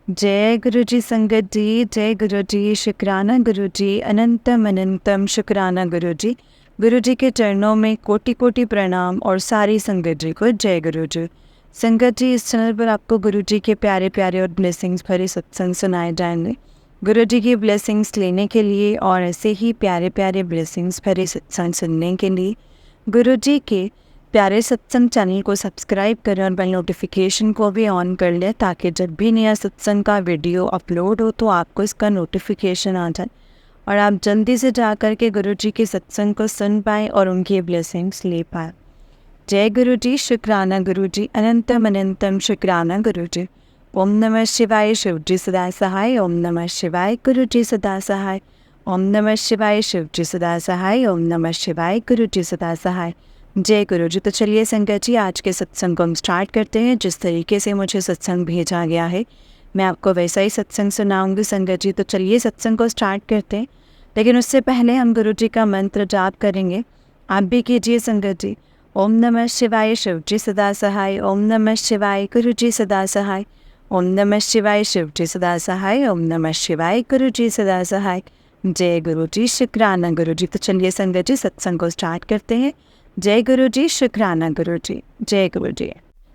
जय गुरु जी संगत जी, जय गुरु जी, शुक्राना गुरु जी, अनंतम अनंतम शुक्राना गुरु जी। गुरु जी के चरणों में कोटि कोटि प्रणाम और सारी संगत जी को जय गुरु जी। संगत जी, इस चैनल पर आपको गुरु जी के प्यारे प्यारे और ब्लेसिंग्स भरे सत्संग सुनाए जाएंगे। गुरु जी की ब्लेसिंग्स लेने के लिए और ऐसे ही प्यारे प्यारे ब्लेसिंग्स भरे सत्संग सुनने के लिए गुरु जी के प्यारे सत्संग चैनल को सब्सक्राइब करें और बेल नोटिफिकेशन को भी ऑन कर लें, ताकि जब भी नया सत्संग का वीडियो अपलोड हो तो आपको इसका नोटिफिकेशन आ जाए और आप जल्दी से जा कर के गुरु जी के सत्संग को सुन पाएँ और उनकी ब्लेसिंग्स ले पाएँ। जय गुरु जी, शुक्राना गुरु जी, अनंतम अनंतम शुक्राना गुरु जी। ओम नमः शिवाय, शिव जी सदा सहाय। ओम नमः शिवाय, गुरु जी सदा सहाय। ओम नमः शिवाय, शिव जी सदा सहाय। ओम नमः शिवाय, गुरु जी सदा सहाय। जय गुरु जी। तो चलिए संगत जी, आज के सत्संग को हम स्टार्ट करते हैं। जिस तरीके से मुझे सत्संग भेजा गया है मैं आपको वैसा ही सत्संग सुनाऊंगी संगत जी। तो चलिए सत्संग को स्टार्ट करते हैं, लेकिन उससे पहले हम गुरु जी का मंत्र जाप करेंगे। आप भी कीजिए संगत जी। ओम नमः शिवाय, शिव जी सदा सहाय। ओम नमः शिवाय, गुरु जी सदा सहाय। ओम नमः शिवाय, शिव जी सदा सहाय। ओम नमः शिवाय, गुरु जी सदा सहाय। जय गुरु जी, शुक्राना गुरु जी। तो चलिए संगत जी, सत्संग को स्टार्ट करते हैं। जय गुरु जी, शुक्राना गुरु जी, जय गुरु जी।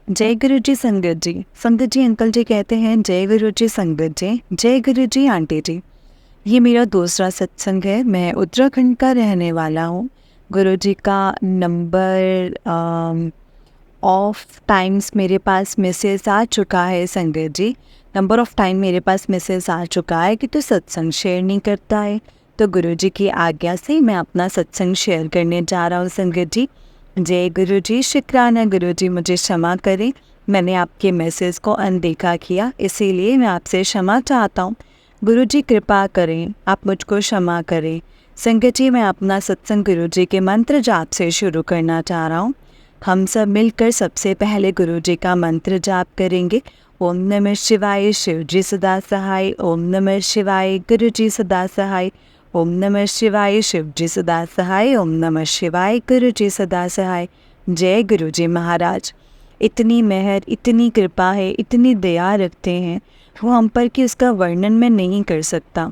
जय गुरु जी संगत जी। संगत जी अंकल जी कहते हैं जय गुरु जी संगत जी, जय गुरु जी आंटी जी। ये मेरा दूसरा सत्संग है। मैं उत्तराखंड का रहने वाला हूँ। गुरु जी का नंबर ऑफ टाइम्स मेरे पास मैसेज आ चुका है संगत जी। नंबर ऑफ टाइम मेरे पास मैसेज आ चुका है कि तू सत्संग शेयर नहीं करता है। तो गुरु जी की आज्ञा से मैं अपना सत्संग शेयर करने जा रहा हूँ संगत जी। जय गुरु जी, शुक्राना गुरु जी, मुझे क्षमा करें, मैंने आपके मैसेज को अनदेखा किया, इसीलिए मैं आपसे क्षमा चाहता हूँ। गुरु जी कृपा करें, आप मुझको क्षमा करें। संगत जी, मैं अपना सत्संग गुरु जी के मंत्र जाप से शुरू करना चाह रहा हूँ। हम सब मिलकर सबसे पहले गुरु जी का मंत्र जाप करेंगे। ओम नमः शिवाय, शिव जी सदा सहाय। ओम नमः शिवाय, गुरु जी सदा सहाय। ओम नमः शिवाय, शिव जी सदा सहाय। ओम नमः शिवाय, गुरु जी सदा सहाय। जय गुरु जी महाराज। इतनी मेहर, इतनी कृपा है, इतनी दया रखते हैं वो हम पर कि उसका वर्णन मैं नहीं कर सकता,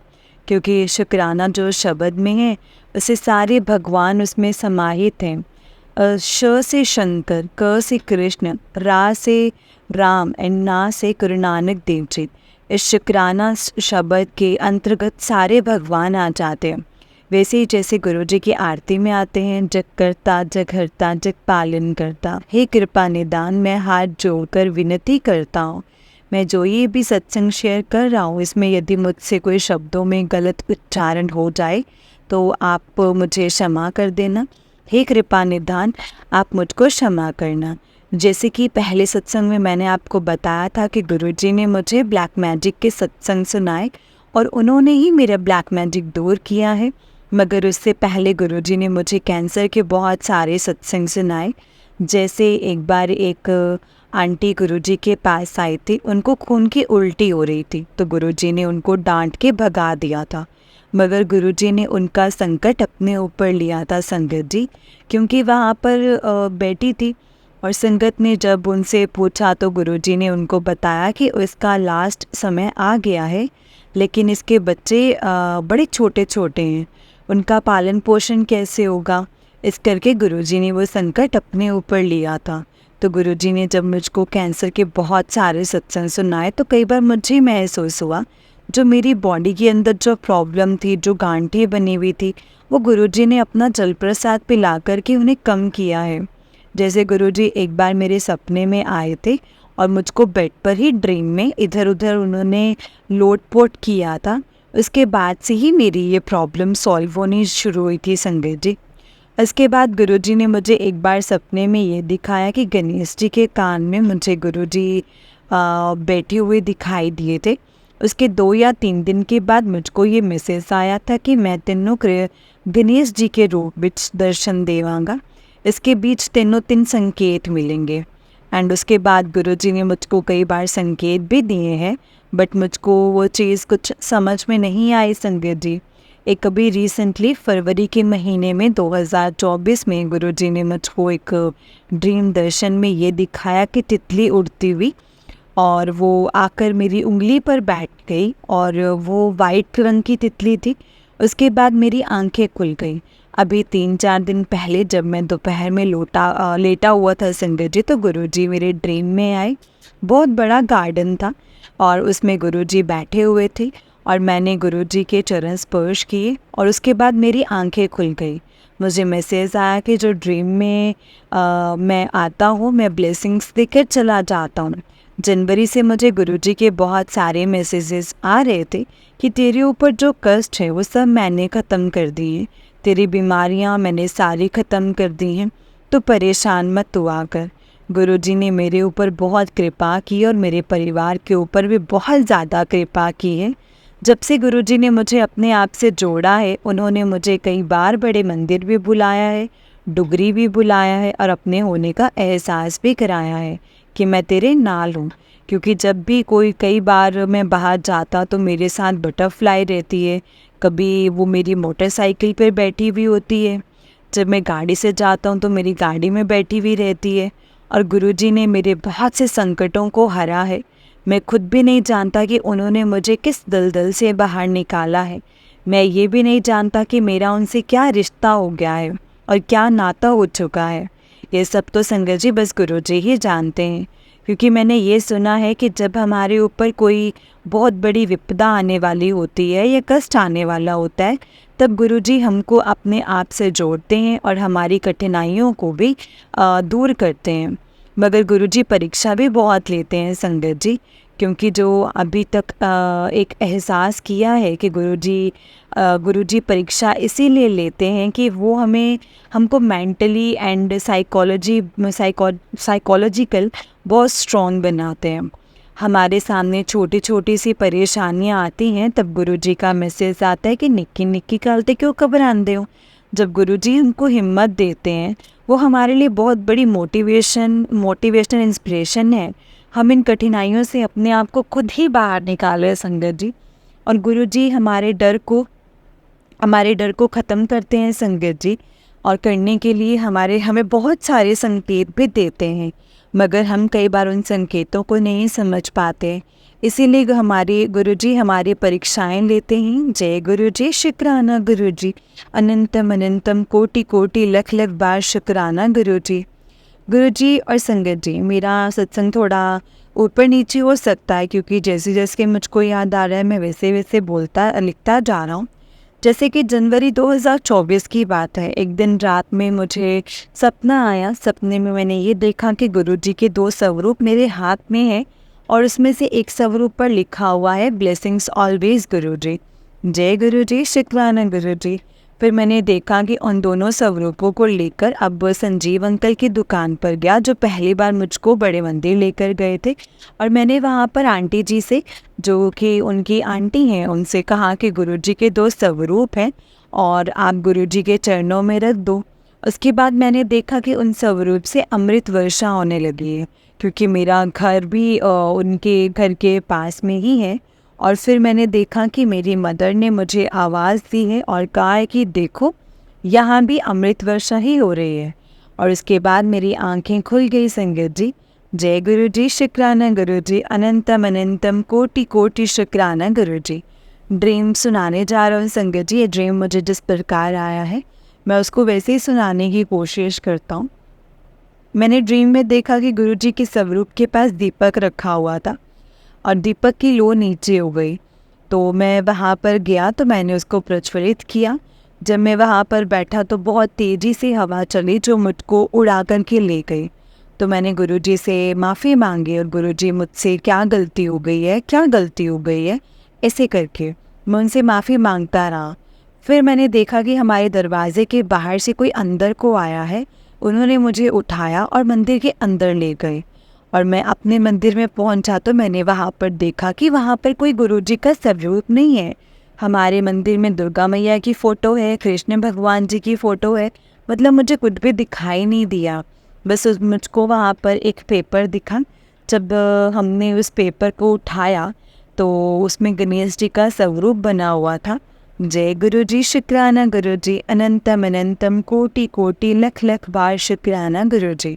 क्योंकि शुक्राना जो शब्द में है उसे सारे भगवान उसमें समाहित हैं। श से शंकर, क से कृष्ण, रा से राम एंड ना से गुरु नानक देव जी। इस शुक्राना शब्द के अंतर्गत सारे भगवान आ जाते हैं। वैसे ही जैसे गुरु जी की आरती में आते हैं, जग करता, जग हरता, जग पालन करता, हे कृपा निदान, मैं हाथ जोड़कर विनती करता हूँ। मैं जो ये भी सत्संग शेयर कर रहा हूँ, इसमें यदि मुझसे कोई शब्दों में गलत उच्चारण हो जाए तो आप मुझे क्षमा कर देना। हे कृपा निधान, आप मुझको क्षमा करना। जैसे कि पहले सत्संग में मैंने आपको बताया था कि गुरुजी ने मुझे ब्लैक मैजिक के सत्संग सुनाए और उन्होंने ही मेरा ब्लैक मैजिक दूर किया है। मगर उससे पहले गुरुजी ने मुझे कैंसर के बहुत सारे सत्संग सुनाए। जैसे एक बार एक आंटी गुरुजी के पास आई थी, उनको खून की उल्टी हो रही थी, तो गुरुजी ने उनको डांट के भगा दिया था। मगर गुरुजी ने उनका संकट अपने ऊपर लिया था संगत जी, क्योंकि वहाँ पर बैठी थी और संगत ने जब उनसे पूछा तो गुरुजी ने उनको बताया कि इसका लास्ट समय आ गया है, लेकिन इसके बच्चे बड़े छोटे छोटे हैं, उनका पालन पोषण कैसे होगा। इस करके गुरुजी ने वो संकट अपने ऊपर लिया था। तो गुरुजी ने जब मुझको कैंसर के बहुत सारे सत्संग सुनाए तो कई बार मुझे महसूस हुआ जो मेरी बॉडी के अंदर जो प्रॉब्लम थी, जो गांठें बनी हुई थी, वो गुरुजी ने अपना जल प्रसाद पिला करके उन्हें कम किया है। जैसे गुरुजी एक बार मेरे सपने में आए थे और मुझको बेड पर ही ड्रीम में इधर उधर उन्होंने लोटपोट किया था। उसके बाद से ही मेरी ये प्रॉब्लम सॉल्व होनी शुरू हुई थी संगत जी। इसके बाद गुरुजी ने मुझे एक बार सपने में ये दिखाया कि गणेश जी के कान में मुझे गुरुजी बैठे हुए दिखाई दिए थे। उसके 2 या 3 दिन के बाद मुझको ये मैसेज आया था कि मैं तेनों गणेश जी के रूप विच दर्शन देवांगा। इसके बीच तेनों 3 संकेत मिलेंगे। एंड उसके बाद गुरुजी ने मुझको कई बार संकेत भी दिए हैं, बट मुझको वो चीज़ कुछ समझ में नहीं आई संगत जी। एक अभी रिसेंटली फरवरी के महीने में 2024 में गुरुजी ने मुझको एक ड्रीम दर्शन में ये दिखाया कि तितली उड़ती हुई और वो आकर मेरी उंगली पर बैठ गई और वो वाइट रंग की तितली थी। उसके बाद मेरी आंखें खुल गई। अभी 3-4 दिन पहले जब मैं दोपहर में लेटा हुआ था संगत जी, तो गुरुजी मेरे ड्रीम में आए। बहुत बड़ा गार्डन था और उसमें गुरुजी बैठे हुए थे और मैंने गुरुजी के चरण स्पर्श किए और उसके बाद मेरी आंखें खुल गई। मुझे मैसेज आया कि जो ड्रीम में मैं आता हूँ, मैं ब्लेसिंग्स देकर चला जाता हूँ। जनवरी से मुझे गुरुजी के बहुत सारे मैसेजेस आ रहे थे कि तेरे ऊपर जो कष्ट है वो सब मैंने ख़त्म कर दिए, तेरी बीमारियाँ मैंने सारी ख़त्म कर दी हैं, तो परेशान मत हुआ कर। गुरुजी ने मेरे ऊपर बहुत कृपा की और मेरे परिवार के ऊपर भी बहुत ज़्यादा कृपा की है। जब से गुरुजी ने मुझे अपने आप से जोड़ा है, उन्होंने मुझे कई बार बड़े मंदिर भी बुलाया है, डुगरी भी बुलाया है और अपने होने का एहसास भी कराया है कि मैं तेरे नाल हूँ। क्योंकि जब भी कई बार मैं बाहर जाता तो मेरे साथ बटरफ्लाई रहती है, कभी वो मेरी मोटरसाइकिल पर बैठी हुई होती है, जब मैं गाड़ी से जाता हूँ तो मेरी गाड़ी में बैठी हुई रहती है। और गुरुजी ने मेरे बहुत से संकटों को हरा है। मैं खुद भी नहीं जानता कि उन्होंने मुझे किस दलदल से बाहर निकाला है। मैं ये भी नहीं जानता कि मेरा उनसे क्या रिश्ता हो गया है और क्या नाता हो चुका है। ये सब तो संगत जी बस गुरुजी ही जानते हैं। क्योंकि मैंने ये सुना है कि जब हमारे ऊपर कोई बहुत बड़ी विपदा आने वाली होती है या कष्ट आने वाला होता है, तब गुरुजी हमको अपने आप से जोड़ते हैं और हमारी कठिनाइयों को भी दूर करते हैं। मगर गुरुजी परीक्षा भी बहुत लेते हैं संगत जी, क्योंकि जो अभी तक एक एहसास किया है कि गुरुजी परीक्षा इसीलिए लेते हैं कि वो हमको मेंटली एंड साइकोलॉजिकल बहुत स्ट्रॉन्ग बनाते हैं। हमारे सामने छोटी छोटी सी परेशानियां आती हैं, तब गुरुजी का मैसेज आता है कि निक्की निक्की गलती क्यों घबराते हो। जब गुरुजी उनको हिम्मत देते हैं, वो हमारे लिए बहुत बड़ी मोटिवेशनल इंस्पिरेशन है। हम इन कठिनाइयों से अपने आप को खुद ही बाहर निकाले संगत जी। और गुरुजी हमारे डर को ख़त्म करते हैं संगत जी। और करने के लिए हमें बहुत सारे संकेत भी देते हैं, मगर हम कई बार उन संकेतों को नहीं समझ पाते। इसीलिए हमारे गुरुजी हमारी परीक्षाएं लेते हैं। जय गुरुजी, शुक्राना गुरुजी, अनंतम अनंतम कोटि कोटि लख लख बार शुक्राना गुरुजी। गुरुजी और संगत जी, मेरा सत्संग थोड़ा ऊपर नीचे हो सकता है, क्योंकि जैसे जैसे मुझको याद आ रहा है मैं वैसे वैसे लिखता जा रहा हूँ। जैसे कि जनवरी 2024 की बात है। एक दिन रात में मुझे सपना आया। सपने में मैंने ये देखा कि गुरुजी के 2 स्वरूप मेरे हाथ में है और उसमें से एक स्वरूप पर लिखा हुआ है ब्लेसिंग्स ऑलवेज गुरुजी। जय गुरुजी, शुक्राना गुरुजी। फिर मैंने देखा कि उन दोनों स्वरूपों को लेकर अब संजीव अंकल की दुकान पर गया, जो पहली बार मुझको बड़े मंदिर लेकर गए थे। और मैंने वहाँ पर आंटी जी से, जो कि उनकी आंटी हैं, उनसे कहा कि गुरुजी के 2 स्वरूप हैं और आप गुरुजी के चरणों में रख दो। उसके बाद मैंने देखा कि उन स्वरूप से अमृत वर्षा होने लगी है, क्योंकि मेरा घर भी उनके घर के पास में ही है। और फिर मैंने देखा कि मेरी मदर ने मुझे आवाज़ दी है और कहा है कि देखो यहाँ भी अमृत वर्षा ही हो रही है। और उसके बाद मेरी आंखें खुल गई संगत जी। जय गुरुजी, शुक्राना गुरुजी, अनंतम अनंतम कोटि कोटि शुक्राना गुरुजी। ड्रीम सुनाने जा रहा हूँ संगत जी। ये ड्रीम मुझे जिस प्रकार आया है मैं उसको वैसे ही सुनाने की कोशिश करता हूँ। मैंने ड्रीम में देखा कि गुरुजी के स्वरूप के पास दीपक रखा हुआ था और दीपक की लो नीचे हो गई। तो मैं वहाँ पर गया तो मैंने उसको प्रज्वलित किया। जब मैं वहाँ पर बैठा तो बहुत तेज़ी से हवा चली जो मुझको उड़ा कर के ले गई। तो मैंने गुरुजी से माफ़ी मांगी और गुरुजी मुझसे क्या गलती हो गई है ऐसे करके मैं उनसे माफ़ी मांगता रहा। फिर मैंने देखा कि हमारे दरवाज़े के बाहर से कोई अंदर को आया है। उन्होंने मुझे उठाया और मंदिर के अंदर ले गए और मैं अपने मंदिर में पहुंचा तो मैंने वहाँ पर देखा कि वहाँ पर कोई गुरुजी का स्वरूप नहीं है। हमारे मंदिर में दुर्गा मैया की फ़ोटो है, कृष्ण भगवान जी की फ़ोटो है, मतलब मुझे कुछ भी दिखाई नहीं दिया। बस मुझको वहाँ पर एक पेपर दिखा। जब हमने उस पेपर को उठाया तो उसमें गणेश जी का स्वरूप बना हुआ था। जय गुरुजी, शुक्राना गुरुजी, अनंतम अनंतम कोटि कोटि लख लख बार शुक्राना गुरुजी।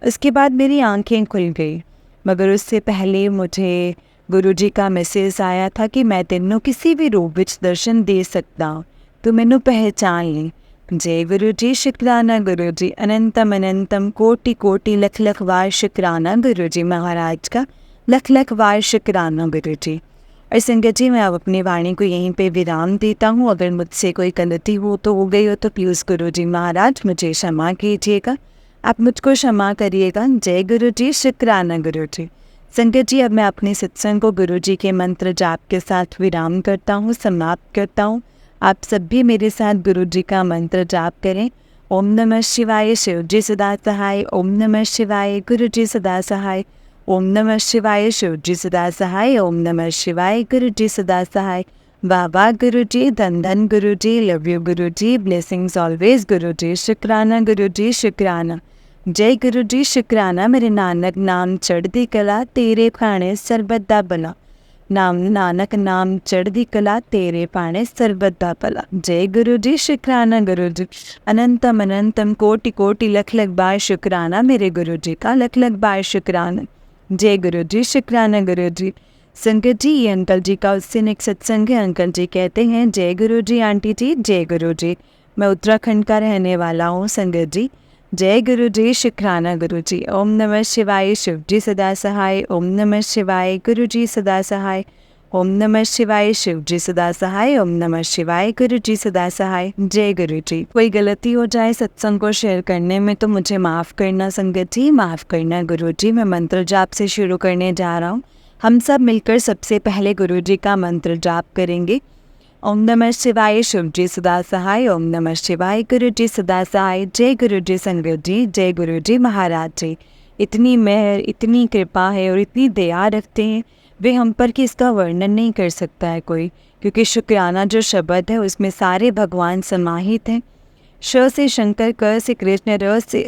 उसके बाद मेरी आंखें खुल गई। मगर उससे पहले मुझे गुरुजी का मैसेज आया था कि मैं ਤੈਨੂੰ किसी भी रूप ਵਿੱਚ दर्शन दे सकता हूँ, तो मैनू पहचान ली। जय गुरु जी, शुक्राना गुरु जी, अनंतम अनंतम कोटि कोटि लख लख वार शुक्राना गुरु जी महाराज का, लख लख वार शुक्राना गुरु जी। और संगत जी, मैं अब अपनी वाणी को यहीं पे विराम देता हूँ। अगर मुझसे कोई गलती हो तो हो गई हो तो प्लीज़ गुरु जी महाराज मुझे क्षमा कीजिएगा, आप मुझको क्षमा करिएगा। जय गुरु जी, शुक्राना गुरु जी। संगत जी, अब मैं अपने सत्संग को गुरु जी के मंत्र जाप के साथ विराम करता हूँ, समाप्त करता हूँ। आप सब भी मेरे साथ गुरु जी का मंत्र जाप करें। ओम नमः शिवाय, शिव जी सदा सहाय। ओम नमः शिवाय, गुरु जी सदा सहाय। ओम नमः शिवाय, शिव जी सदा सहाय। ओम नमः शिवाय, गुरु जी सदा सहाय। वाह वाह गुरु जी, धन धन गुरु जी, love you Guru ji, blessings always गुरु जी, शुक्राना गुरु जी, शुक्राना। जय गुरु जी, शुक्राना। मेरे नानक नाम चढ़दी कला, तेरे भाणे सरबत दा भला। नाम नानक नाम चढ़दी कला, तेरे भाणे सरबत दा भला। जय गुरु जी, शुक्राना गुरु जी, अनंतम अनंतम कोटि कोटि लख लख बार शुक्राना मेरे गुरु जी का, लख लख बार शुक्राना। जय गुरु जी, शुक्राना गुरु जी। संगत जी, ये अंकल जी का उस दिन एक सत्संग है। अंकल जी कहते हैं, जय गुरु जी आंटी जी, जय गुरु जी। मैं उत्तराखंड का रहने वाला हूँ संगत जी। जय गुरु जी, शुक्राना गुरु जी। ओम नमः शिवाय, शिव जी सदा सहाय। ओम नमः शिवाय, गुरु जी सदा सहाय। ओम नमः शिवाय, शिव जी सदा सहाय। ओम नमः शिवाय, गुरु जी सदा सहाय। जय गुरु जी। कोई गलती हो जाए सत्संग को शेयर करने में तो मुझे माफ़ करना संगत जी, माफ़ करना गुरु जी। मैं मंत्र जाप से शुरू करने जा रहा हूँ। हम सब मिलकर सबसे पहले गुरु जी का मंत्र जाप करेंगे। ओम नमः शिवाय, शिव जी सदा सहाय। ओम नमः शिवाय, गुरु जी सदा सहाय। जय गुरु जी संगत जी, जय गुरु जी महाराज जी। इतनी मेहर, इतनी कृपा है और इतनी दया रखते हैं वे हम पर कि इसका वर्णन नहीं कर सकता है कोई, क्योंकि शुक्राना जो शब्द है उसमें सारे भगवान समाहित हैं। श से शंकर, क से कृष्ण,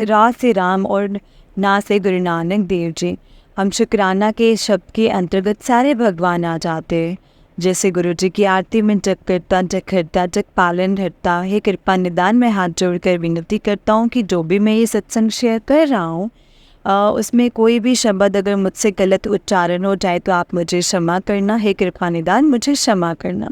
रा से राम और ना से गुरु नानक देव जी। हम शुक्राना के शब्द के अंतर्गत सारे भगवान आ जाते हैं। जैसे गुरु जी की आरती में जग करता, जग करता, जग पालन हरता। हे कृपा निदान, मैं हाथ जोड़कर विनती करता हूँ कि जो भी मैं ये सत्संग शेयर कर रहा हूँ उसमें कोई भी शब्द अगर मुझसे गलत उच्चारण हो जाए तो आप मुझे क्षमा करना। हे कृपा निदान, मुझे क्षमा करना।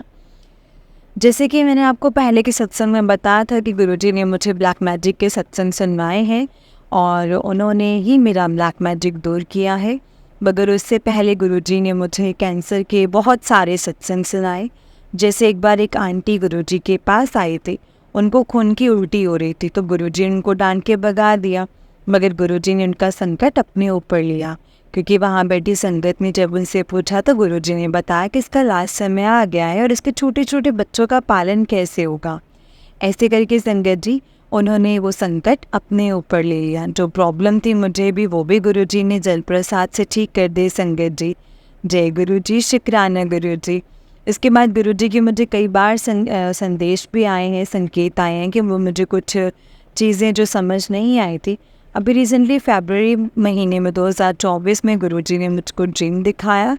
जैसे कि मैंने आपको पहले के सत्संग में बताया था कि गुरुजी ने मुझे ब्लैक मैजिक के सत्संग सुनवाए हैं और उन्होंने ही मेरा ब्लैक मैजिक दूर किया है। मगर उससे पहले गुरुजी ने मुझे कैंसर के बहुत सारे सत्संग सुनाए। जैसे एक बार एक आंटी गुरुजी के पास आई थी, उनको खून की उल्टी हो रही थी, तो गुरुजी ने उनको डांट के भगा दिया। मगर गुरुजी ने उनका संकट अपने ऊपर लिया, क्योंकि वहाँ बैठी संगत ने जब उनसे पूछा तो गुरुजी ने बताया कि इसका लास्ट समय आ गया है और इसके छोटे छोटे बच्चों का पालन कैसे होगा। ऐसे करके संगत जी उन्होंने वो संकट अपने ऊपर ले लिया। जो प्रॉब्लम थी मुझे भी, वो भी गुरुजी ने जल प्रसाद से ठीक कर दे संगत जी। जय गुरु जी, शुक्राना गुरु जी। इसके बाद गुरुजी की मुझे कई बार संदेश भी आए हैं, संकेत आए हैं कि वो मुझे कुछ चीज़ें जो समझ नहीं आई थी। अभी रिसेंटली फरवरी महीने में 2024 में गुरुजी ने मुझको ड्रीम दिखाया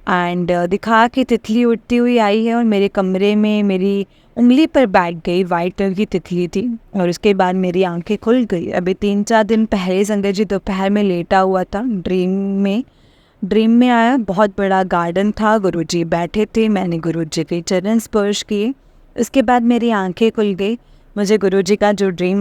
एंड दिखा कि तितली उड़ती हुई आई है और मेरे कमरे में मेरी उंगली पर बैठ गई। वाइट कलर की तितली थी और उसके बाद मेरी आंखें खुल गई। अभी 3-4 दिन पहले संगत जी दोपहर में लेटा हुआ था, ड्रीम में आया। बहुत बड़ा गार्डन था, गुरुजी बैठे थे, मैंने गुरुजी के चरण स्पर्श किए। उसके बाद मेरी आंखें खुल गई। मुझे गुरुजी का जो ड्रीम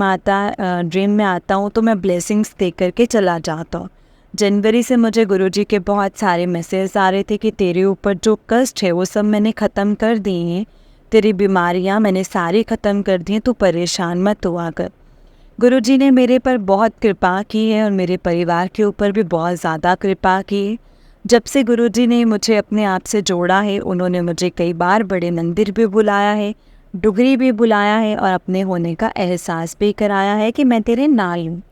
में आता हूँ तो मैं ब्लेसिंग्स दे करके चला जाता हूँ। जनवरी से मुझे गुरुजी के बहुत सारे मैसेज आ रहे थे कि तेरे ऊपर जो कष्ट है वो सब मैंने ख़त्म कर दिए हैं, तेरी बीमारियाँ मैंने सारी ख़त्म कर दी हैं, तू परेशान मत हुआ कर। गुरुजी ने मेरे पर बहुत कृपा की है और मेरे परिवार के ऊपर भी बहुत ज़्यादा कृपा की है। जब से गुरुजी ने मुझे अपने आप से जोड़ा है, उन्होंने मुझे कई बार बड़े मंदिर भी बुलाया है, डुगरी भी बुलाया है और अपने होने का एहसास भी कराया है कि मैं तेरे नाल हूँ।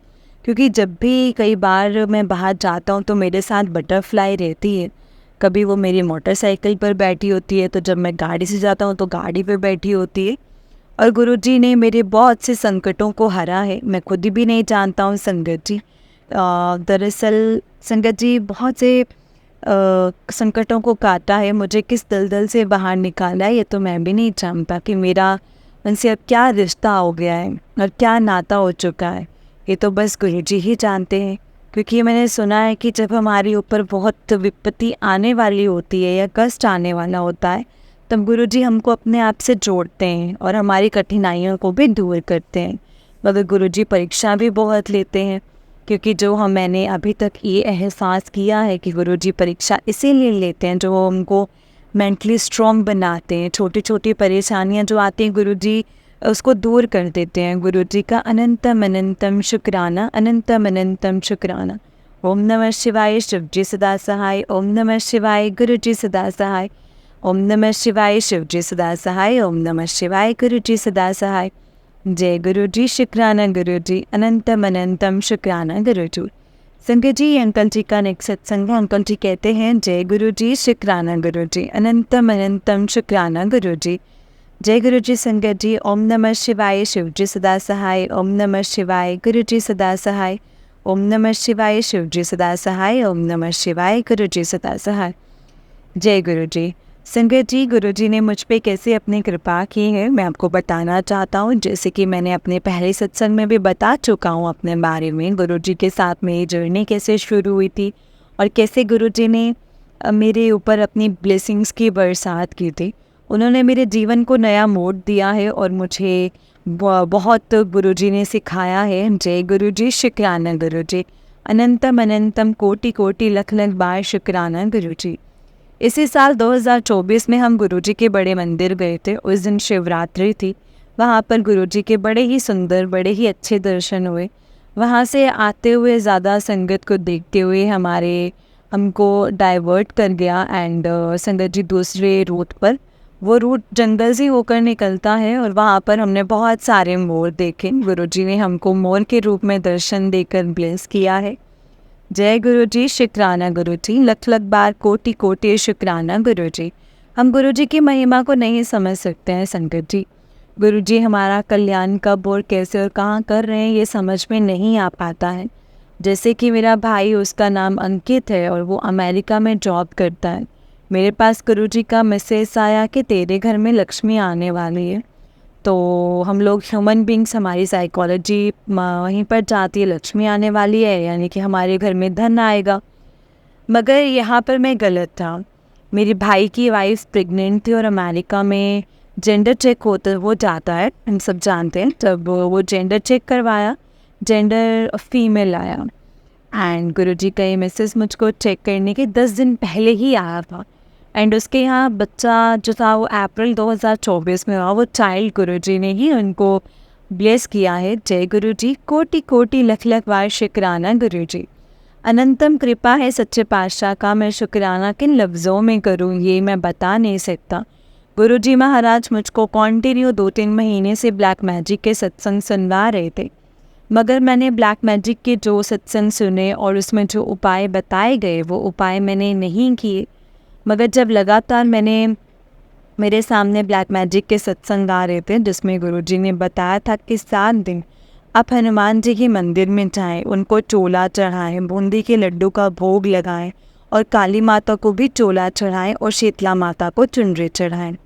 क्योंकि जब भी कई बार मैं बाहर जाता हूँ तो मेरे साथ बटरफ्लाई रहती है। कभी वो मेरी मोटरसाइकिल पर बैठी होती है, तो जब मैं गाड़ी से जाता हूँ तो गाड़ी पर बैठी होती है। और गुरुजी ने मेरे बहुत से संकटों को हरा है, मैं खुद भी नहीं जानता हूँ संगत जी। दरअसल संगत जी बहुत से संकटों को काटा है, मुझे किस दलदल से बाहर निकाला है ये तो मैं भी नहीं जानता कि मेरा उनसे अब क्या रिश्ता हो गया है और क्या नाता हो चुका है। ये तो बस गुरुजी ही जानते हैं, क्योंकि मैंने सुना है कि जब हमारे ऊपर बहुत विपत्ति आने वाली होती है या कष्ट आने वाला होता है, तब गुरुजी हमको अपने आप से जोड़ते हैं और हमारी कठिनाइयों को भी दूर करते हैं। मगर गुरुजी परीक्षा भी बहुत लेते हैं, क्योंकि मैंने अभी तक ये एहसास किया है कि गुरुजी परीक्षा इसीलिए लेते हैं जो वो हमको मेंटली स्ट्रॉन्ग बनाते हैं। छोटी छोटी परेशानियां जो आती हैं गुरुजी उसको दूर कर देते हैं। गुरुजी का अनंतम अनंतम शुक्राना, अनंतम अनंतम शुक्राना। ओम नमः शिवाय, शिव जी सदा सहाय। ओम नमः शिवाय, गुरुजी सदा सहाय। ओम नमः शिवाय, शिव जी सदा सहाय। ओम नमः शिवाय, गुरुजी सदा सहाय। जय गुरुजी, शुक्राना गुरुजी, अनंतम अनंतम शुक्राना गुरुजी। संगत जी, ये अंकल जी का नेक्स्ट सत्संग है। अंकल जी कहते हैं, जय गुरुजी, शुक्राना गुरुजी, अनंतम अनंतम शुक्राना गुरुजी। जय गुरुजी। संगत जी, ओम नमः शिवाय, शिव जी सदा सहाय। ओम नमः शिवाय, गुरुजी सदा सहाय। ओम नमः शिवाय, शिव जी सदा सहाय। ओम नमः शिवाय, गुरुजी सदा सहाय। जय गुरुजी। संगत जी, गुरुजी ने मुझ पे कैसे अपनी कृपा की है मैं आपको बताना चाहता हूँ। जैसे कि मैंने अपने पहले सत्संग में भी बता चुका हूँ अपने बारे में, गुरुजी के साथ मेरी जर्नी कैसे शुरू हुई थी और कैसे गुरुजी ने मेरे ऊपर अपनी ब्लेसिंग्स की बरसात की थी। उन्होंने मेरे जीवन को नया मोड़ दिया है और मुझे बहुत गुरुजी ने सिखाया है। जय गुरुजी, शुक्राना गुरुजी, अनंतम अनंतम कोटि कोटि लख लख बार शुक्राना गुरुजी। इसी साल 2024 में हम गुरुजी के बड़े मंदिर गए थे। उस दिन शिवरात्रि थी। वहाँ पर गुरुजी के बड़े ही सुंदर, बड़े ही अच्छे दर्शन हुए। वहाँ से आते हुए ज़्यादा संगत को देखते हुए हमको डाइवर्ट कर गया एंड संगत जी दूसरे रूट पर, वो रूट जंगल से होकर निकलता है और वहाँ पर हमने बहुत सारे मोर देखे। गुरुजी ने हमको मोर के रूप में दर्शन देकर ब्लेस किया है। जय गुरुजी, शुक्राना गुरुजी, लख लख बार कोटि कोटि शुक्राना गुरुजी। हम गुरुजी की महिमा को नहीं समझ सकते हैं संगत जी। गुरुजी हमारा कल्याण कब और कैसे और कहाँ कर रहे हैं ये समझ में नहीं आ पाता है। जैसे कि मेरा भाई, उसका नाम अंकित है और वो अमेरिका में जॉब करता है। मेरे पास गुरुजी का मैसेज आया कि तेरे घर में लक्ष्मी आने वाली है। तो हम लोग ह्यूमन बींग्स, हमारी साइकोलॉजी वहीं पर जाती है, लक्ष्मी आने वाली है यानी कि हमारे घर में धन आएगा। मगर यहाँ पर मैं गलत था। मेरे भाई की वाइफ प्रेग्नेंट थी और अमेरिका में जेंडर चेक होता वो जाता है, हम सब जानते हैं। तब वो जेंडर चेक करवाया, जेंडर फीमेल आया एंड गुरुजी का ये मैसेज मुझको चेक करने के 10 दिन पहले ही आया था। एंड उसके यहाँ बच्चा जो था वो अप्रैल 2024 में हुआ। वो चाइल्ड गुरुजी ने ही उनको ब्लेस किया है। जय गुरुजी, कोटि कोटि लख लख बार शुक्राना गुरुजी। अनंतम कृपा है सच्चे पातशाह का, मैं शुक्राना किन लफ्ज़ों में करूँ ये मैं बता नहीं सकता। गुरुजी महाराज मुझको कॉन्टिन्यू 2-3 महीने से ब्लैक मैजिक के सत्संग सुनवा रहे थे। मगर मैंने ब्लैक मैजिक के जो सत्संग सुने और उसमें जो उपाय बताए गए वो उपाय मैंने नहीं किए। मगर जब लगातार मेरे सामने ब्लैक मैजिक के सत्संग आ रहे थे जिसमें गुरुजी ने बताया था कि 7 दिन आप हनुमान जी के मंदिर में जाएं, उनको चोला चढ़ाएं, बूंदी के लड्डू का भोग लगाएं और काली माता को भी चोला चढ़ाएं और शीतला माता को चुनरी चढ़ाएं।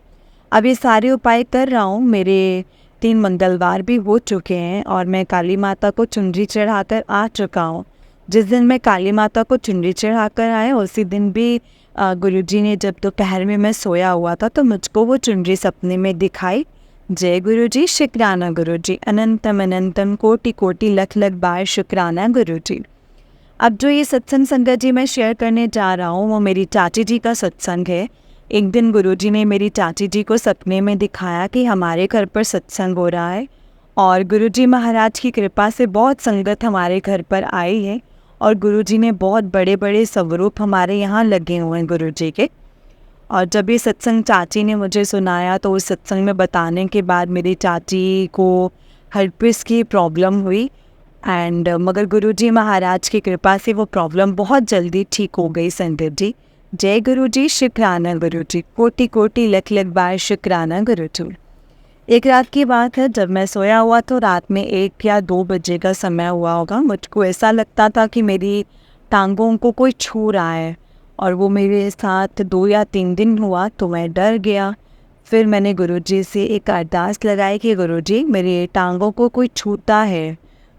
अब ये सारे उपाय कर रहा हूँ। मेरे 3 मंगलवार भी हो चुके हैं और मैं काली माता को चुनरी चढ़ाकर आ चुका हूँ। जिस दिन मैं काली माता को चुनरी चढ़ाकर आया उसी दिन भी गुरुजी ने, जब दोपहर में मैं सोया हुआ था तो मुझको वो चुनरी सपने में दिखाई। जय गुरुजी, शुक्राना गुरुजी, अनंतम अनंतम कोटि कोटि लख लख बार शुक्राना गुरुजी। अब जो ये सत्संग संगत जी मैं शेयर करने जा रहा हूँ वो मेरी चाची जी का सत्संग है। एक दिन गुरुजी ने मेरी चाची जी को सपने में दिखाया कि हमारे घर पर सत्संग हो रहा है और गुरुजी महाराज की कृपा से बहुत संगत हमारे घर पर आई है और गुरुजी ने बहुत बड़े बड़े स्वरूप हमारे यहाँ लगे हुए हैं गुरुजी के। और जब ये सत्संग चाची ने मुझे सुनाया तो उस सत्संग में बताने के बाद मेरी चाची को हर्पिस की प्रॉब्लम हुई एंड मगर गुरुजी महाराज की कृपा से वो प्रॉब्लम बहुत जल्दी ठीक हो गई संदीप जी। जय गुरुजी, शुक्राना गुरुजी, कोटि कोटि लख लख बार शुक्राना गुरुजी। एक रात की बात है, जब मैं सोया हुआ तो रात में 1 या 2 बजे का समय हुआ होगा। मुझको ऐसा लगता था कि मेरी टांगों को कोई छू रहा है और वो मेरे साथ 2 या 3 दिन हुआ तो मैं डर गया। फिर मैंने गुरुजी से एक अरदास लगाई कि गुरुजी मेरी टांगों को कोई छूता है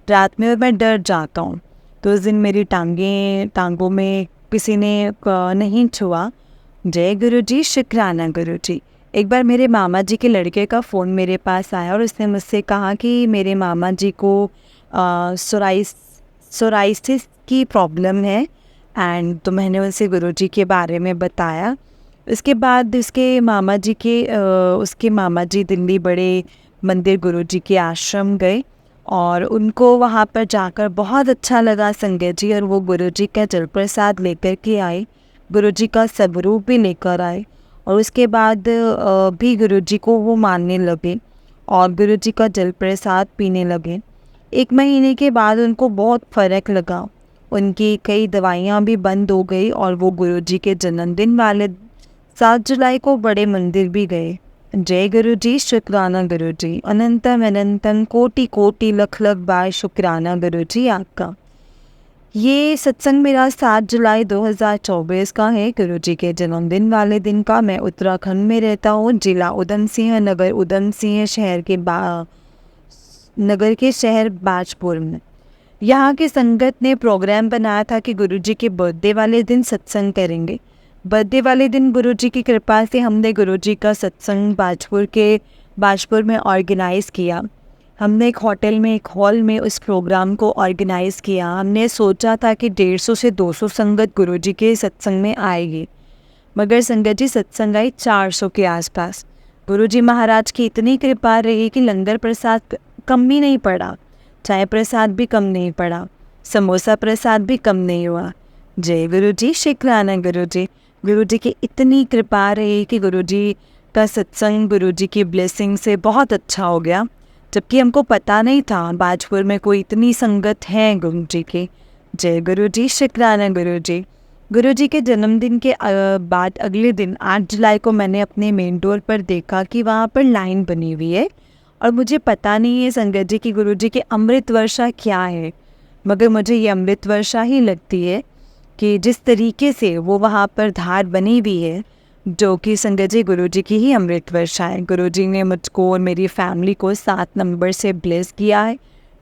रात में और मैं डर जाता हूँ। तो उस दिन मेरी टांगों में किसी ने नहीं छुआ। जय गुरु जी, शुक्राना गुरु जी। एक बार मेरे मामा जी के लड़के का फ़ोन मेरे पास आया और उसने मुझसे कहा कि मेरे मामा जी को सोराइसिस की प्रॉब्लम है। एंड तो मैंने उनसे गुरु जी के बारे में बताया। उसके बाद उसके मामा जी दिल्ली बड़े मंदिर गुरु जी के आश्रम गए और उनको वहाँ पर जाकर बहुत अच्छा लगा संगत जी, और वो गुरु जी का जल प्रसाद लेकर के आए, गुरु जी का स्वरूप भी लेकर आए। और उसके बाद भी गुरु जी को वो मानने लगे और गुरु जी का जल प्रसाद पीने लगे। 1 महीने के बाद उनको बहुत फ़र्क लगा, उनकी कई दवाइयाँ भी बंद हो गई और वो गुरु जी के जन्मदिन वाले 7 जुलाई को बड़े मंदिर भी गए। जय गुरु जी, शुक्राना गुरु जी, अनंतम अनंतम कोटि कोटि लख लख बार शुक्राना गुरु जी आपका। ये सत्संग मेरा 7 जुलाई 2024 का है, गुरु जी के जन्मदिन वाले दिन का। मैं उत्तराखंड में रहता हूँ, जिला उधम सिंह नगर, उधम सिंह शहर बाजपुर में। यहाँ की संगत ने प्रोग्राम बनाया था कि गुरु जी के बर्थडे वाले दिन सत्संग करेंगे। बर्थडे वाले दिन गुरु जी की कृपा से हमने गुरु जी का सत्संग बाजपुर में ऑर्गेनाइज़ किया। हमने एक हॉल में उस प्रोग्राम को ऑर्गेनाइज़ किया। हमने सोचा था कि 150 से 200 संगत गुरु जी के सत्संग में आएगी, मगर संगत जी सत्संग आई 400 के आसपास। गुरु जी महाराज की इतनी कृपा रही कि लंगर प्रसाद कम भी नहीं पड़ा, चाय प्रसाद भी कम नहीं पड़ा, समोसा प्रसाद भी कम नहीं हुआ। जय गुरु जी, शुक्राना गुरु जी। गुरु जी की इतनी कृपा रही कि गुरु जी का सत्संग गुरु जी की ब्लेसिंग से बहुत अच्छा हो गया, जबकि हमको पता नहीं था बाजपुर में कोई इतनी संगत है गुरु जी की। जय गुरु जी, शुक्राना गुरु जी। गुरु जी के जन्मदिन के बाद अगले दिन 8 जुलाई को मैंने अपने मेन डोर पर देखा कि वहाँ पर लाइन बनी हुई है, और मुझे पता नहीं है संगत जी की गुरु जी की अमृत वर्षा क्या है, मगर मुझे ये अमृत वर्षा ही लगती है कि जिस तरीके से वो वहाँ पर धार बनी हुई है, जो कि संगत जी गुरु जी की ही अमृत वर्षा है। गुरु जी ने मुझको और मेरी फैमिली को 7 नंबर से ब्लेस किया है,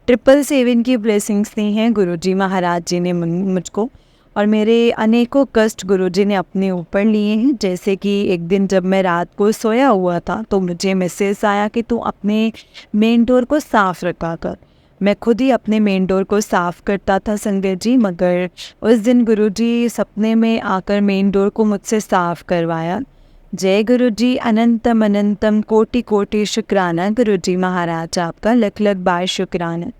777 की ब्लेसिंग्स दी हैं गुरु जी महाराज जी ने मुझको, और मेरे अनेकों कष्ट गुरु जी ने अपने ऊपर लिए हैं। जैसे कि एक दिन जब मैं रात को सोया हुआ था तो मुझे मैसेज आया कि तू अपने मेन डोर को साफ़ रखा कर। मैं खुद ही अपने मेन डोर को साफ़ करता था संगत जी, मगर उस दिन गुरु जी सपने में आकर मेन डोर को मुझसे साफ़ करवाया। जय गुरु जी, अनंतम अनंतम कोटि कोटि शुक्राना गुरु जी महाराज आपका, लख लख बार शुक्राना।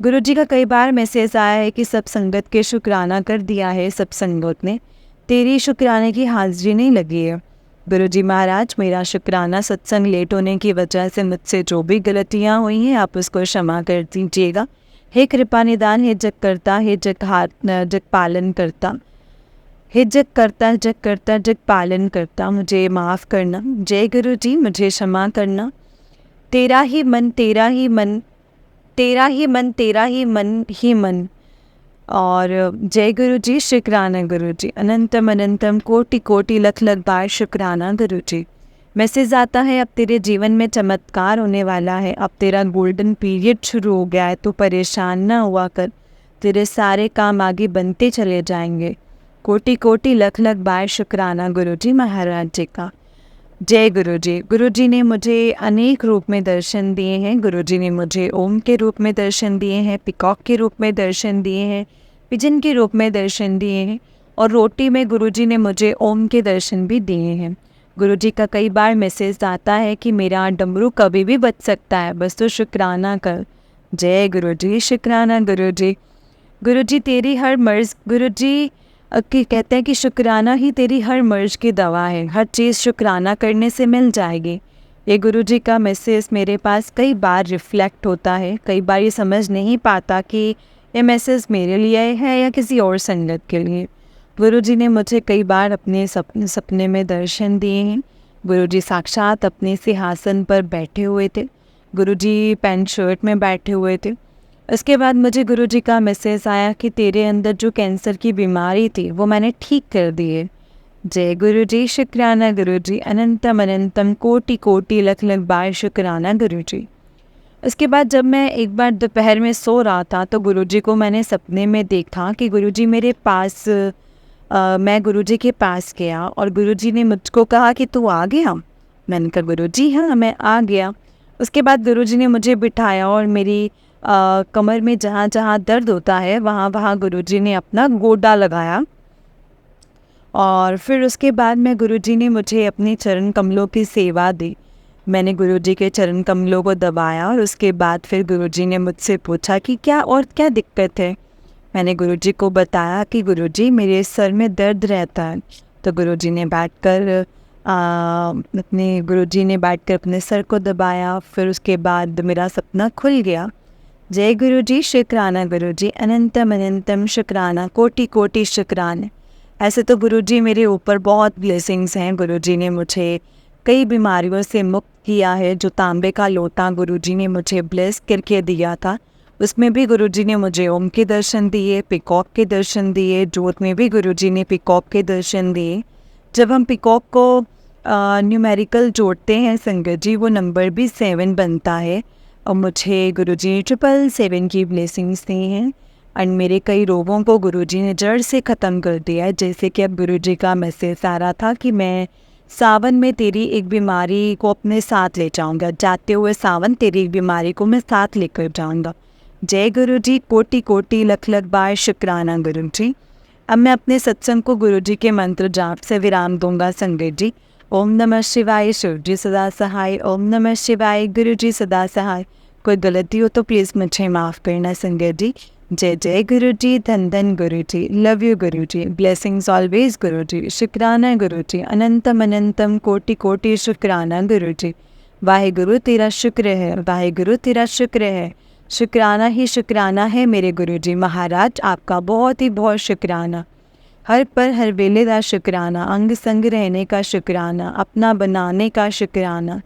गुरु जी का कई बार मैसेज आया है कि सब संगत के शुक्राना कर दिया है, सब संगत ने, तेरी शुक्राने की हाजिरी नहीं लगी है। गुरु जी महाराज, मेरा शुक्राना सत्संग लेट होने की वजह से मुझसे जो भी गलतियाँ हुई हैं आप उसको क्षमा कर दीजिएगा। हे कृपा निदान, हे जग करता, हे जग पालन करता, हे जग करता, जग करता, जग पालन करता, मुझे माफ़ करना। जय गुरु जी, मुझे क्षमा करना। तेरा ही मन, तेरा ही मन, तेरा ही मन, तेरा ही मन ही मन। और जय गुरु जी, शुक्राना गुरु जी, अनंतम अनंतम कोटि कोटि लख लख बार शुक्राना गुरु जी। मैसेज आता है, अब तेरे जीवन में चमत्कार होने वाला है, अब तेरा गोल्डन पीरियड शुरू हो गया है, तो परेशान ना हुआ कर, तेरे सारे काम आगे बनते चले जाएंगे। कोटि कोटि लख लख बार शुक्राना गुरु जी महाराज जी का। जय गुरु जी। गुरु जी ने मुझे अनेक रूप में दर्शन दिए हैं। गुरु जी ने मुझे ओम के रूप में दर्शन दिए हैं, पिकॉक के रूप में दर्शन दिए हैं, पिजन के रूप में दर्शन दिए हैं, और रोटी में गुरु जी ने मुझे ओम के दर्शन भी दिए हैं। गुरु जी का कई बार मैसेज आता है कि मेरा डमरू कभी भी बच सकता है, बस तो शुक्राना कर। जय गुरु जी, शुक्राना गुरु जी। गुरु जी तेरी हर मर्ज, गुरु जी कहते हैं कि शुक्राना ही तेरी हर मर्ज की दवा है, हर चीज़ शुक्राना करने से मिल जाएगी। ये गुरु जी का मैसेज मेरे पास कई बार रिफ्लेक्ट होता है, कई बार ये समझ नहीं पाता कि ये मैसेज मेरे लिए है या किसी और संगत के लिए। गुरु जी ने मुझे कई बार अपने सपने में दर्शन दिए हैं। गुरु जी साक्षात अपने सिंहासन पर बैठे हुए थे, गुरु जी पैंट शर्ट में बैठे हुए थे। उसके बाद मुझे गुरु जी का मैसेज आया कि तेरे अंदर जो कैंसर की बीमारी थी वो मैंने ठीक कर दी है। जय गुरु जी, शुक्राना गुरु जी, अनंतम अनंतम कोटि कोटि लख लख बार शुक्राना गुरु जी। उसके बाद जब मैं एक बार दोपहर में सो रहा था तो गुरुजी को मैंने सपने में देखा कि गुरुजी मेरे पास मैं गुरुजी के पास गया और गुरुजी ने मुझको कहा कि तू आ गया। मैंने कहा गुरुजी हाँ मैं आ गया। उसके बाद गुरुजी ने मुझे बिठाया और मेरी कमर में जहाँ जहाँ दर्द होता है वहाँ वहाँ गुरुजी ने अपना गोडा लगाया। और फिर उसके बाद में गुरुजी ने मुझे अपने चरण कमलों की सेवा दी। मैंने गुरुजी के चरण कमलों को दबाया और उसके बाद फिर गुरुजी ने मुझसे पूछा कि क्या दिक्कत है। मैंने गुरुजी को बताया कि गुरुजी मेरे सर में दर्द रहता है। तो गुरुजी ने बैठकर अपने सर को दबाया। फिर उसके बाद मेरा सपना खुल गया। जय गुरुजी, शुक्राना गुरुजी, अनंतम अनंतम शुक्राना, कोटि कोटि शुक्राना। ऐसे तो गुरुजी मेरे ऊपर बहुत ब्लेसिंग्स हैं। गुरुजी ने मुझे कई बीमारियों से मुक्त किया है। जो तांबे का लोटा गुरुजी ने मुझे ब्लेस करके दिया था, उसमें भी गुरुजी ने मुझे ओम के दर्शन दिए, पिकॉक के दर्शन दिए। जोत में भी गुरुजी ने पिकॉक के दर्शन दिए। जब हम पिकॉक को न्यूमेरिकल जोड़ते हैं संगत जी, वो नंबर भी 7 बनता है। और मुझे गुरुजी 777 की ब्लेसिंग्स दी हैं और मेरे कई रोगों को गुरुजी ने जड़ से ख़त्म कर दिया है। जैसे कि अब गुरुजी का मैसेज आ रहा था कि मैं सावन में तेरी एक बीमारी को अपने साथ ले जाऊंगा। जाते हुए सावन तेरी एक बीमारी को मैं साथ लेकर जाऊंगा। जय गुरुजी, कोटि कोटि लख लख बार शुक्राना गुरुजी। अब मैं अपने सत्संग को गुरुजी के मंत्र जाप से विराम दूंगा संगत जी। ओम नमः शिवाय, शिव जी सदा सहाय। ओम नमः शिवाय, गुरुजी सदा सहाय। कोई गलती हो तो प्लीज़ मुझे माफ़ करना संगत जी। जय जय गुरुजी, धन धन Guruji, love you Guruji, blessings always Guruji, शुक्राना गुरुजी, अनंतम अनंतम कोटि कोटि शुक्राना गुरुजी। वाहेगुरु तेरा शुक्र है, वाहेगुरु तेरा शुक्र है, शुक्राना ही शुक्राना है मेरे गुरुजी महाराज, आपका बहुत ही बहुत शुक्राना। हर पर हर वेले का शुक्राना, अंग संग रहने का शुक्राना, अपना बनाने का शुक्राना,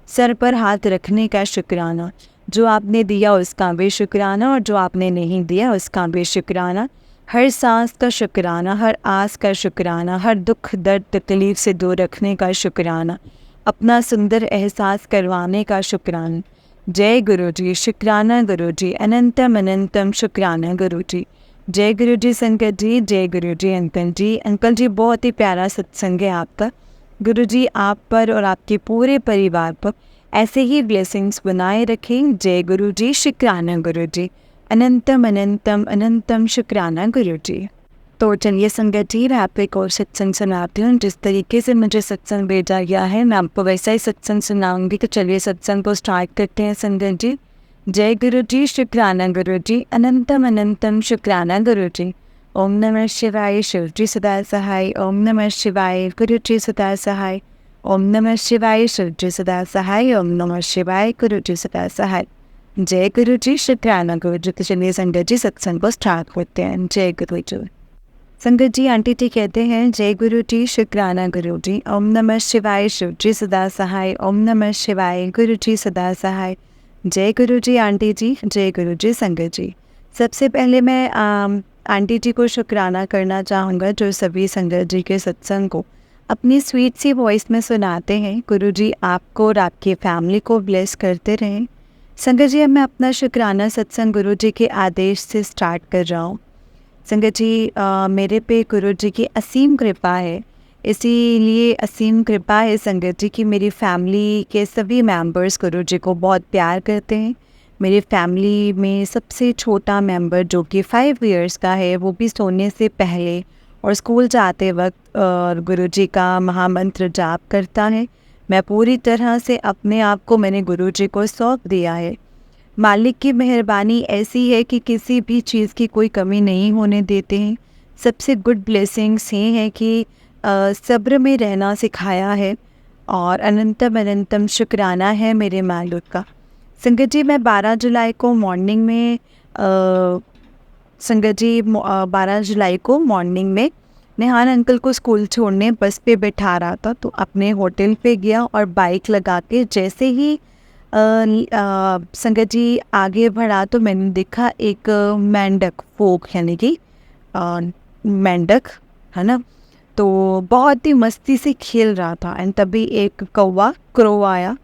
सर पर हाथ रखने का शुक्राना। जो आपने दिया उसका भी शुक्राना और जो आपने नहीं दिया उसका भी शुक्राना। हर सांस का शुक्राना, हर आस का शुक्राना, हर दुख दर्द तकलीफ़ से दूर रखने का शुक्राना, अपना सुंदर एहसास करवाने का शुक्राना। जय गुरुजी, शुक्राना गुरुजी, अनंतम अनंतम शुक्राना गुरुजी। जय गुरुजी संकट जी, जय गुरुजी अंकल जी। अंकल जी बहुत ही प्यारा सत्संग है आपका। गुरुजी आप पर और आपके पूरे परिवार पर ऐसे ही ब्लेसिंग्स बनाए रखें। जय गुरुजी, शुक्राना गुरुजी, अनंतम अनंतम अनंतम शुक्राना गुरुजी। तो चलिए संगत जी, मैं आपको एक और सत्संग सुनाती हूँ। जिस तरीके से मुझे सत्संग भेजा गया है मैं आपको वैसा ही सत्संग सुनाऊंगी। तो चलिए सत्संग को स्टार्ट करते हैं संगत जी। जय गुरुजी, शुक्राना गुरुजी, अनंतम अनंतम शुक्राना गुरुजी। ओम नमः शिवाय, शिव जी सदा सहाय। ओम नमः शिवाय, गुरुजी सदा सहाय। ओम नमः शिवाय, शिव जी सदा सहाय। ओम नमः शिवाय, गुरुजी सदा सहाय। जय गुरुजी, शुक्राना गुरुजी। तो चलिए संगत जी सत्संग को स्टार्ट करते हैं। जय गुरुजी। संगत जी आंटी जी कहते हैं, जय गुरुजी, शुक्राना गुरुजी। ओम नमः शिवाय, शिव जी सदा सहाय। ओम नमः शिवाय, गुरुजी सदा सहाय। जय गुरुजी आंटी जी, जय गुरुजी संगत जी। सबसे पहले मैं आंटी जी को शुक्राना करना चाहूँगा जो सभी संगत जी के सत्संग को अपनी स्वीट सी वॉइस में सुनाते हैं। गुरुजी आपको और आपकी फैमिली को ब्लेस करते रहें। संगत जी अब मैं अपना शुक्राना सत्संग गुरुजी के आदेश से स्टार्ट कर रहा हूँ। संगत जी मेरे पे गुरुजी की असीम कृपा है। इसीलिए असीम कृपा है संगत जी कि मेरी फैमिली के सभी मेंबर्स गुरुजी को बहुत प्यार करते हैं। मेरी फैमिली में सबसे छोटा मेंबर जो कि 5 इयर्स का है, वो भी सोने से पहले और स्कूल जाते वक्त गुरुजी का महामंत्र जाप करता है। मैं पूरी तरह से अपने आप को मैंने गुरुजी को सौंप दिया है। मालिक की मेहरबानी ऐसी है कि किसी भी चीज़ की कोई कमी नहीं होने देते हैं। सबसे गुड ब्लेसिंग्स ये हैं कि सब्र में रहना सिखाया है और अनंतम अनंतम शुक्राना है मेरे मालिक का। संगत जी मैं 12 जुलाई को मॉर्निंग में संगत जी 12 जुलाई को मॉर्निंग में नेहान अंकल को स्कूल छोड़ने बस पे बैठा रहा था, तो अपने होटल पे गया और बाइक लगा के जैसे ही संगत जी आगे बढ़ा तो मैंने देखा एक मेंढक, फोक यानी कि मेंढक है ना, तो बहुत ही मस्ती से खेल रहा था। एंड तभी एक कौवा क्रो आया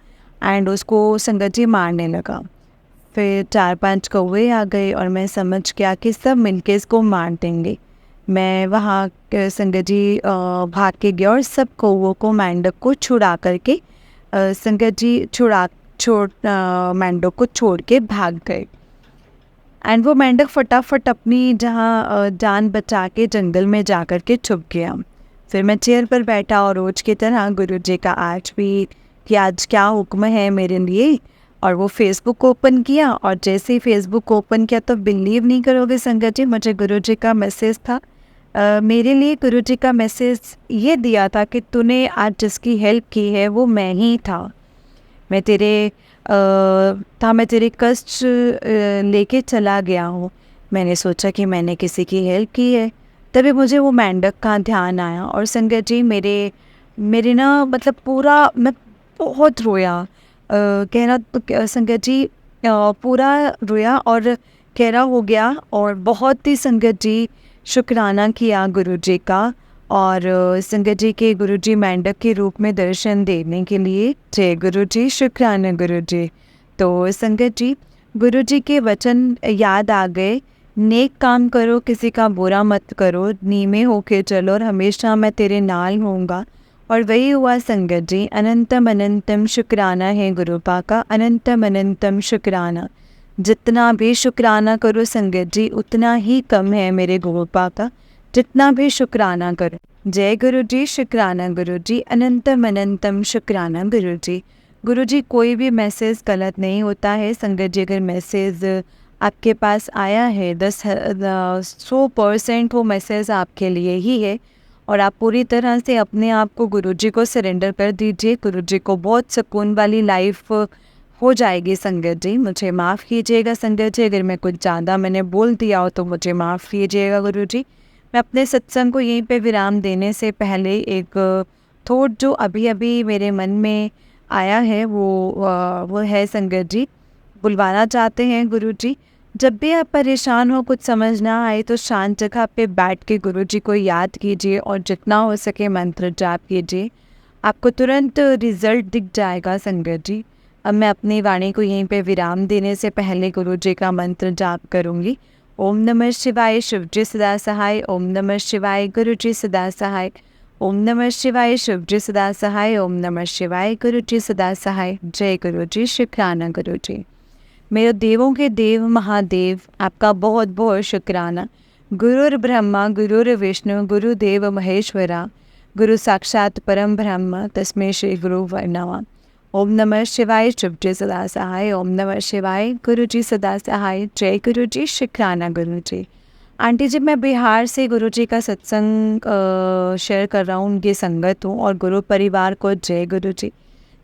एंड उसको संगत जी मारने लगा। फिर 4-5 कौवे आ गए और मैं समझ गया कि सब मिलके इसको मार देंगे। मैं वहाँ संगत जी भाग के गया और सब कौवों को मेंढक को छुड़ा करके संगत जी मेंढक को छोड़ के भाग गए। एंड वो मेंढक फटाफट अपनी जहाँ जान बचा के जंगल में जा कर के छुप गया। फिर मैं चेयर पर बैठा और रोज की तरह गुरुजी का आज भी कि आज क्या हुक्म है मेरे लिए, और वो फेसबुक ओपन किया और जैसे ही फेसबुक ओपन किया तो बिलीव नहीं करोगे संगत जी, मुझे गुरुजी का मैसेज था। मेरे लिए गुरुजी का मैसेज ये दिया था कि तूने आज जिसकी हेल्प की है वो मैं ही था। मैं तेरे कष्ट लेके चला गया हूँ। मैंने सोचा कि मैंने किसी की हेल्प की है, तभी मुझे वो मेंढक का ध्यान आया। और संगत जी मेरे ना मतलब पूरा मैं बहुत रोया, कहना तो संगत जी पूरा रोया और गहरा हो गया और बहुत ही संगत जी शुक्राना किया गुरुजी का। और संगत जी के गुरुजी मेंढक के रूप में दर्शन देने के लिए जय गुरुजी, शुक्राना गुरुजी। तो संगत जी गुरुजी के वचन याद आ गए, नेक काम करो, किसी का बुरा मत करो, नीमे होके चलो और हमेशा मैं तेरे नाल होऊंगा। और वही हुआ संगत जी। अनंतम अनंतम शुक्राना है गुरुपा का, अनंतम अनंतम शुक्राना। जितना भी शुक्राना करो संगत जी उतना ही कम है मेरे गुरुपा का, जितना भी शुक्राना करो। जय गुरु जी, शुक्राना गुरु जी, अनंतम अनंतम शुक्राना गुरु जी। गुरु जी कोई भी मैसेज गलत नहीं होता है संगत जी। अगर मैसेज आपके पास आया है 100% वो मैसेज आपके लिए ही है और आप पूरी तरह से अपने आप को गुरुजी को सरेंडर कर दीजिए। गुरुजी को बहुत सुकून वाली लाइफ हो जाएगी संगत जी। मुझे माफ़ कीजिएगा संगत जी, अगर मैं कुछ ज़्यादा मैंने बोल दिया हो तो मुझे माफ़ कीजिएगा गुरुजी। मैं अपने सत्संग को यहीं पे विराम देने से पहले एक थॉट जो अभी अभी मेरे मन में आया है वो है संगत जी, बुलवाना चाहते हैं गुरुजी। जब भी आप परेशान हो, कुछ समझ ना आए तो शांत जगह पे बैठ के गुरुजी को याद कीजिए और जितना हो सके मंत्र जाप कीजिए, आपको तुरंत रिजल्ट दिख जाएगा संगत जी। अब मैं अपनी वाणी को यहीं पे विराम देने से पहले गुरुजी का मंत्र जाप करूँगी। ओम नमः शिवाय, शिवजी सदा सहाय। ओम नमः शिवाय, गुरुजी सदा सहाय। ओम नमः शिवाय, शिवजी सदा सहाय। ओम नमः शिवाय, गुरुजी सदा सहाय। जय गुरुजी, शुक्राना गुरुजी। मेरे देवों के देव महादेव आपका बहुत बहुत शुक्राना। गुरुर ब्रह्मा गुरुर विष्णु गुरुदेव महेश्वरा, गुरु साक्षात परम ब्रह्म तस्मै श्री गुरु वर्णवा। ओम नमः शिवाय, शिवजी सदा सहाय। ओम नमः शिवाय, गुरुजी सदा सहाय। जय गुरुजी, शुक्राना गुरुजी। आंटी जी मैं बिहार से गुरुजी का सत्संग शेयर कर रहा हूँ, उनकी संगत हूँ और गुरु परिवार को जय गुरुजी।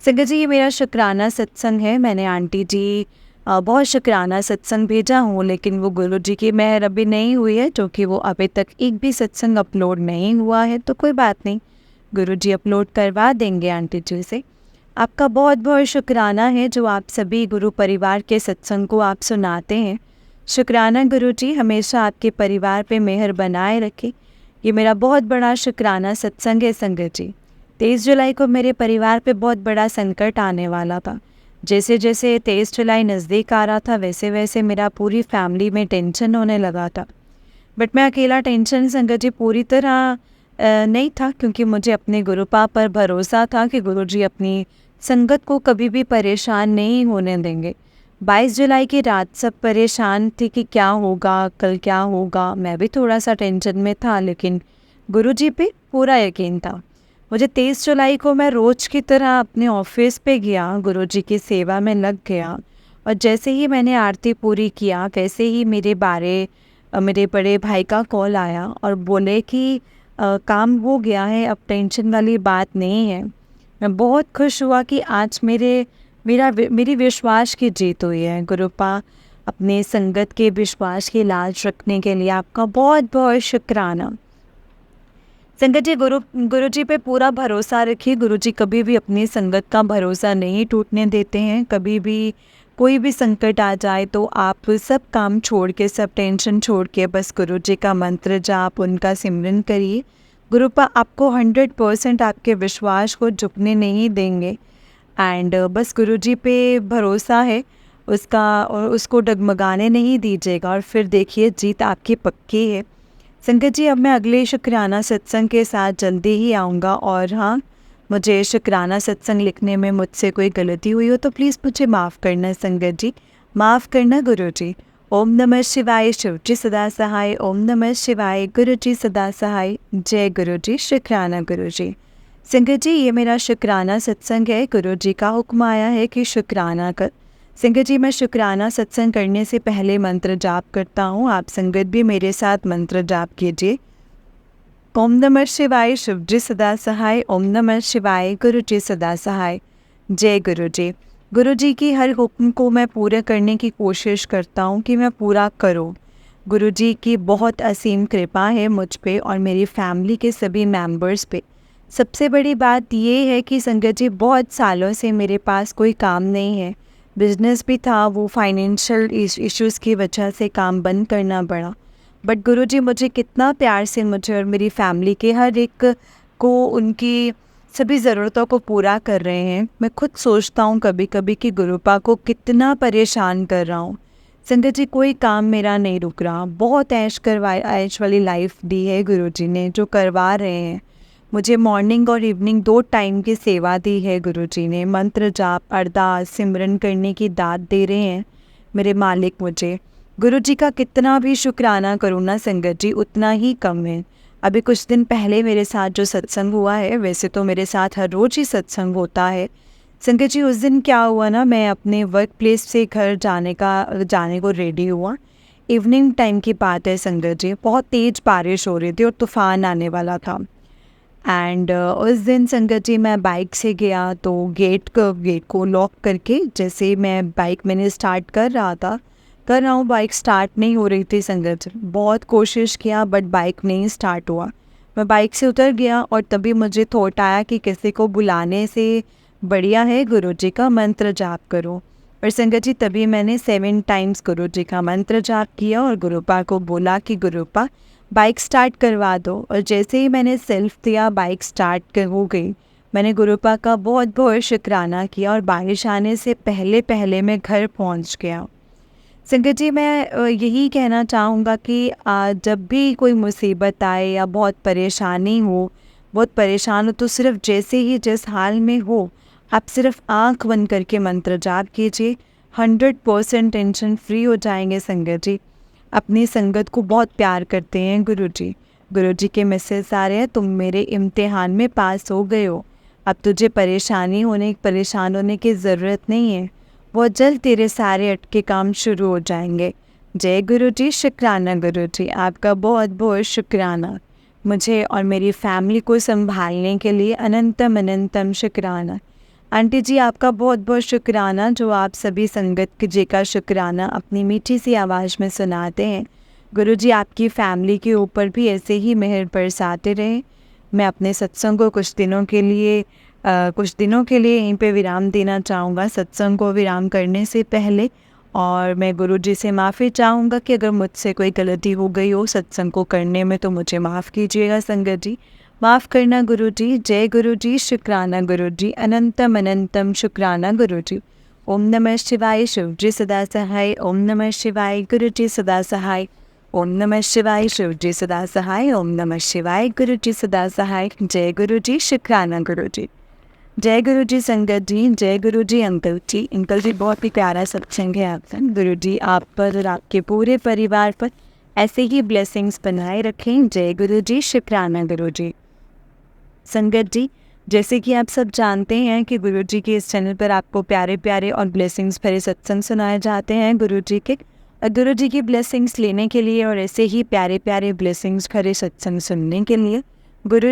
संगत जी ये मेरा शुक्राना सत्संग है। मैंने आंटी जी बहुत शुक्राना सत्संग भेजा हूँ, लेकिन वो गुरुजी की मेहर अभी नहीं हुई है, क्योंकि वो अभी तक एक भी सत्संग अपलोड नहीं हुआ है। तो कोई बात नहीं, गुरुजी अपलोड करवा देंगे आंटी जी से। आपका बहुत बहुत शुक्राना है जो आप सभी गुरु परिवार के सत्संग को आप सुनाते हैं। शुक्राना गुरुजी, हमेशा आपके परिवार पे मेहर बनाए रखें। ये मेरा बहुत बड़ा शुक्राना सत्संग है संगत जी। 23 जुलाई को मेरे परिवार पे बहुत बड़ा संकट आने वाला था। जैसे जैसे 23 जुलाई नज़दीक आ रहा था वैसे वैसे मेरा पूरी फैमिली में टेंशन होने लगा था। बट मैं अकेला टेंशन संगत जी पूरी तरह नहीं था, क्योंकि मुझे अपने गुरुपा पर भरोसा था कि गुरुजी अपनी संगत को कभी भी परेशान नहीं होने देंगे। 22 जुलाई की रात सब परेशान थे कि क्या होगा, कल क्या होगा। मैं भी थोड़ा सा टेंशन में था, लेकिन गुरुजी पे पूरा यकीन था मुझे। 23 जुलाई को मैं रोज़ की तरह अपने ऑफिस पे गया, गुरुजी की सेवा में लग गया और जैसे ही मैंने आरती पूरी किया वैसे ही मेरे बड़े भाई का कॉल आया और बोले कि काम हो गया है, अब टेंशन वाली बात नहीं है। मैं बहुत खुश हुआ कि आज मेरी विश्वास की जीत हुई है। गुरुपा अपने संगत के विश्वास की लाज रखने के लिए आपका बहुत बहुत शुक्राना। संगत जी गुरुजी पे पूरा भरोसा रखिए। गुरुजी कभी भी अपनी संगत का भरोसा नहीं टूटने देते हैं। कभी भी कोई भी संकट आ जाए तो आप सब काम छोड़ के, सब टेंशन छोड़ के बस गुरुजी का मंत्र जाप, उनका सिमरन करिए। गुरुपा आपको 100% आपके विश्वास को झुकने नहीं देंगे। एंड बस गुरुजी पे भरोसा है। उसको डगमगाने नहीं दीजिएगा और फिर देखिए जीत आपकी पक्की है। संगत जी, अब मैं अगले शुक्राना सत्संग के साथ जल्दी ही आऊँगा। और हाँ, मुझे शुक्राना सत्संग लिखने में मुझसे कोई गलती हुई हो तो प्लीज़ मुझे माफ़ करना संगत जी, माफ़ करना गुरु जी। ओम नमः शिवाय, शिव जी सदा सहाय। ओम नमः शिवाय, गुरु जी सदा सहाय। जय गुरु जी, शुक्राना गुरु जी। संगत जी, ये मेरा शुक्राना सत्संग है। गुरु जी का हुक्म आया है कि शुक्राना कर। संगत जी, मैं शुक्राना सत्संग करने से पहले मंत्र जाप करता हूँ। आप संगत भी मेरे साथ मंत्र जाप कीजिए। ओम नमः शिवाय, शिव जी सदा सहाय। ओम नमः शिवाय, गुरु जी सदा सहाय। जय गुरु जी। गुरु जी की हर हुक्म को मैं पूरा करने की कोशिश करता हूँ कि मैं पूरा करूँ। गुरु जी की बहुत असीम कृपा है मुझ पे और मेरी फैमिली के सभी मेंबर्स पे। सबसे बड़ी बात ये है कि संगत जी, बहुत सालों से मेरे पास कोई काम नहीं है। बिजनेस भी था, वो फाइनेंशियल इश्यूज़ की वजह से काम बंद करना पड़ा। बट गुरुजी मुझे कितना प्यार से मुझे और मेरी फैमिली के हर एक को उनकी सभी ज़रूरतों को पूरा कर रहे हैं। मैं खुद सोचता हूँ कभी कभी कि गुरुपा को कितना परेशान कर रहा हूँ। संगत जी, कोई काम मेरा नहीं रुक रहा। बहुत ऐश वाली लाइफ दी है गुरुजी ने, जो करवा रहे हैं। मुझे मॉर्निंग और इवनिंग 2 टाइम की सेवा दी है गुरुजी ने। मंत्र जाप, अरदास, सिमरन करने की दात दे रहे हैं मेरे मालिक मुझे। गुरु जी का कितना भी शुक्राना करूँ ना संगत जी, उतना ही कम है। अभी कुछ दिन पहले मेरे साथ जो सत्संग हुआ है, वैसे तो मेरे साथ हर रोज़ ही सत्संग होता है संगत जी। उस दिन क्या हुआ ना, मैं अपने वर्क प्लेस से घर जाने को रेडी हुआ। इवनिंग टाइम की बात है संगत जी, बहुत तेज़ बारिश हो रही थी और तूफ़ान आने वाला था। एंड उस दिन संगत जी मैं बाइक से गया तो गेट को लॉक करके, जैसे मैं बाइक मैंने स्टार्ट कर रहा हूँ, बाइक स्टार्ट नहीं हो रही थी संगत जी। बहुत कोशिश किया बट बाइक नहीं स्टार्ट हुआ। मैं बाइक से उतर गया और तभी मुझे थॉट आया कि किसी को बुलाने से बढ़िया है गुरु जी का मंत्र जाप करो। और संगत जी, तभी मैंने 7 टाइम्स गुरु जी का मंत्र जाप किया और गुरुपा को बोला कि गुरुपा बाइक स्टार्ट करवा दो। और जैसे ही मैंने सेल्फ दिया, बाइक स्टार्ट हो गई। मैंने गुरुपा का बहुत बहुत शुक्राना किया और बारिश आने से पहले पहले मैं घर पहुंच गया। संगत जी, मैं यही कहना चाहूँगा कि जब भी कोई मुसीबत आए या बहुत परेशानी हो, बहुत परेशान हो, तो सिर्फ जैसे ही जिस हाल में हो, आप सिर्फ आँख बंद करके मंत्र जाप कीजिए। 100% टेंशन फ्री हो जाएंगे संगत जी। अपनी संगत को बहुत प्यार करते हैं गुरु जी। गुरु जी के मैसेज आ रहे हैं, तुम मेरे इम्तिहान में पास हो गए हो। अब तुझे परेशान होने की ज़रूरत नहीं है। बहुत जल्द तेरे सारे अटके काम शुरू हो जाएंगे। जय गुरु जी, शुक्राना गुरु जी, आपका बहुत बहुत शुक्राना। मुझे और मेरी फैमिली को संभालने के लिए अनंतम अनंतम शुक्राना। आंटी जी, आपका बहुत बहुत शुक्राना, जो आप सभी संगत जी का शुक्राना अपनी मीठी सी आवाज़ में सुनाते हैं। गुरु जी, आपकी फैमिली के ऊपर भी ऐसे ही मेहर बरसाते रहें। मैं अपने सत्संग को कुछ दिनों के लिए यहीं पे विराम देना चाहूँगा, सत्संग को विराम करने से पहले। और मैं गुरु जी से माफ़ी चाहूँगा कि अगर मुझसे कोई गलती हो गई हो सत्संग को करने में, तो मुझे माफ़ कीजिएगा संगत जी, माफ़ करना गुरु जी। जय गुरु जी, शुक्राना गुरु जी, अनंतम अनंतम शुक्राना गुरु जी। ओम नमः शिवाय, शिव जी सदा सहाय। ओम नमः शिवाय, गुरु जी सदा सहाय। ओम नमः शिवाय, शिव जी सदा सहाय। ओम नमः शिवाय, गुरु जी सदा सहाय। जय गुरु जी, शुक्राना गुरु जी। जय गुरु जी संगत जी। जय गुरु जी अंकल जी, बहुत ही प्यारा सत्संग है आपका। गुरु जी आप पर और आपके पूरे परिवार पर ऐसे ही ब्लेसिंग्स बनाए रखें। जय गुरु जी, शुक्राना गुरु जी। संगत जी, जैसे कि आप सब जानते हैं कि गुरु जी के इस चैनल पर आपको प्यारे प्यारे और ब्लेसिंग्स भरे सत्संग सुनाए जाते हैं गुरु जी के। और गुरु जी की ब्लेसिंग्स लेने के लिए और ऐसे ही प्यारे प्यारे ब्लेसिंग्स भरे सत्संग सुनने के लिए गुरु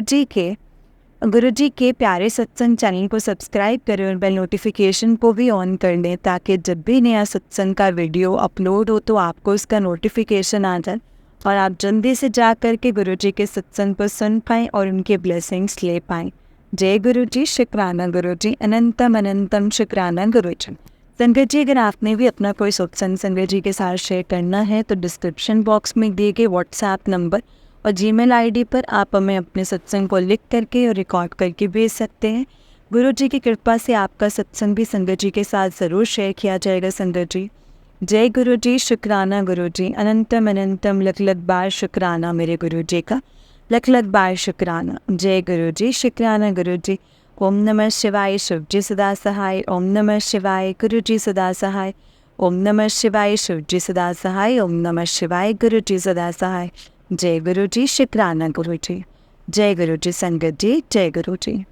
जी के प्यारे सत्संग चैनल को सब्सक्राइब करें और बेल नोटिफिकेशन को भी ऑन कर दें, ताकि जब भी नया सत्संग का वीडियो अपलोड हो तो आपको उसका नोटिफिकेशन आ जाए और आप जल्दी से जा कर के गुरु जी के सत्संग को सुन पाएँ और उनके ब्लेसिंग्स ले पाएँ। जय गुरु जी, शुक्राना गुरु जी, अनंतम अनंतम शुक्राना गुरु जी। संगत जी, अगर आपने भी अपना कोई सत्संग संगत जी के साथ शेयर करना है तो डिस्क्रिप्शन बॉक्स में दिए गए व्हाट्सएप नंबर और जीमेल आईडी पर आप हमें अपने सत्संग को लिख करके और रिकॉर्ड करके भेज सकते हैं। गुरु जी की कृपा से आपका सत्संग भी संगत जी के साथ ज़रूर शेयर किया जाएगा संगत जी। जय गुरु जी, शुक्राना गुरु जी, अनंतम अनंतम लख लख बार शुक्राना मेरे गुरु जी का, लख लख बार शुक्राना। जय गुरु जी, शुक्राना गुरु जी। ओम नमः शिवाय, शिव जी सदा सहाय। ओम नमः शिवाय, गुरु जी सदा सहाय। ओम नमः शिवाय, शिव जी सदा सहाय। ओम नमः शिवाय, गुरु जी सदा सहाय। जय गुरु जी, शुक्राना गुरु जी। जय गुरु जी संगत जी, जय गुरु जी।